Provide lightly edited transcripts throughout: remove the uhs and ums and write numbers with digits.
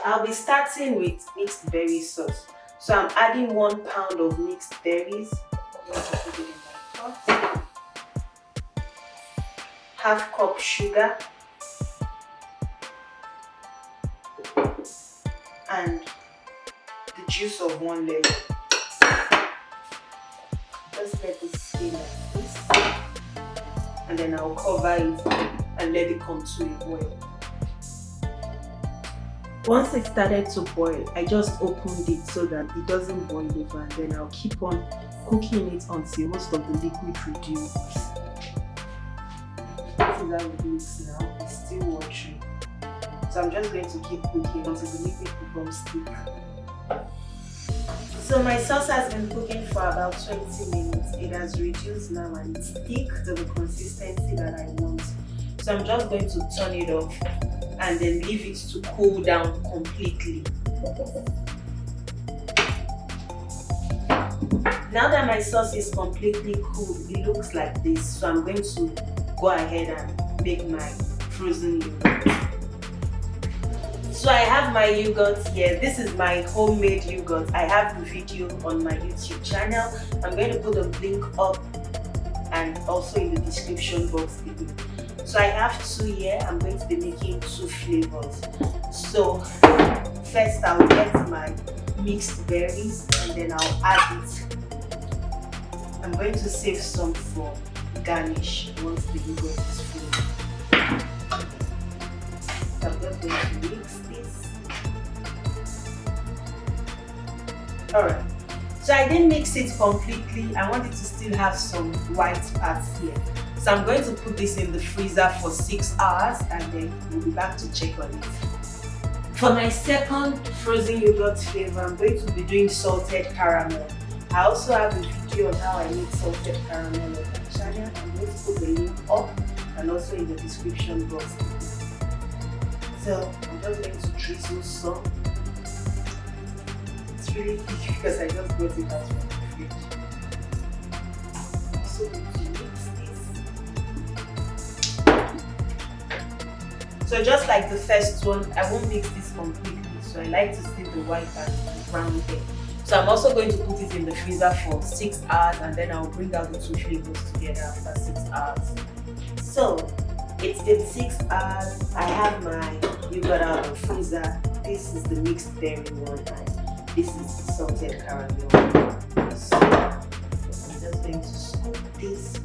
I'll be starting with mixed berry sauce. So I'm adding 1 pound of mixed berries. I'm going to put it in my pot. Half cup sugar. And the juice of 1 lemon. Just let it steam like this. And then I'll cover it and let it come to a boil. Once it started to boil, I just opened it so that it doesn't boil over, and then I'll keep on cooking it until most of the liquid reduces. This is how it looks now. It's still watering. So I'm just going to keep cooking until the liquid becomes thick. So my sauce has been cooking for about 20 minutes. It has reduced now and it's thick to the consistency that I want. So I'm just going to turn it off and then leave it to cool down completely. Now that my sauce is completely cool, it looks like this. So I'm going to go ahead and make my frozen yogurt. So I have my yogurt here. This is my homemade yogurt. I have the video on my YouTube channel. I'm going to put a link up and also in the description box below. So I have 2 here. I'm going to be making 2 flavors. So first I'll get my mixed berries and then I'll add it. I'm going to save some for garnish once the yogurt is full. So I'm just going to mix this. Alright. So I didn't mix it completely. I want it to still have some white parts here. So I'm going to put this in the freezer for 6 hours and then we'll be back to check on it. For my second frozen yogurt flavor, I'm going to be doing salted caramel. I also have a video on how I make salted caramel on my channel. I'm going to put the link up and also in the description box. So I'm just going to drizzle some. It's really thick because I just got it out from the fridge. So going to mix this. So just like the first one, I won't mix this completely. So I like to see the white and the brown there. So I'm also going to put it in the freezer for 6 hours and then I'll bring out the 2 flavors together after 6 hours. So it's been 6 hours. I have my yogurt out of the freezer. This is the mixed berry one and this is the salted caramel. So I'm just going to scoop this.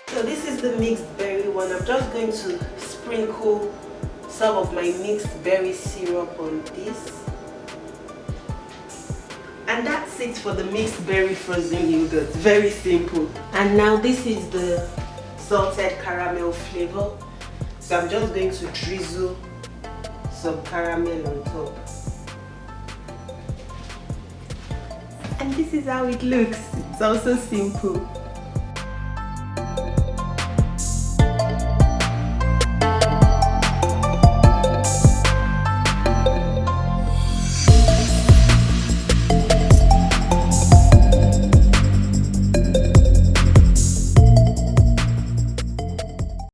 So this is the mixed berry one. I'm just going to sprinkle some of my mixed berry syrup on this. And that's it for the mixed berry frozen yogurt. Very simple. And now this is the salted caramel flavor. So I'm just going to drizzle some caramel on top. And this is how it looks. It's also simple.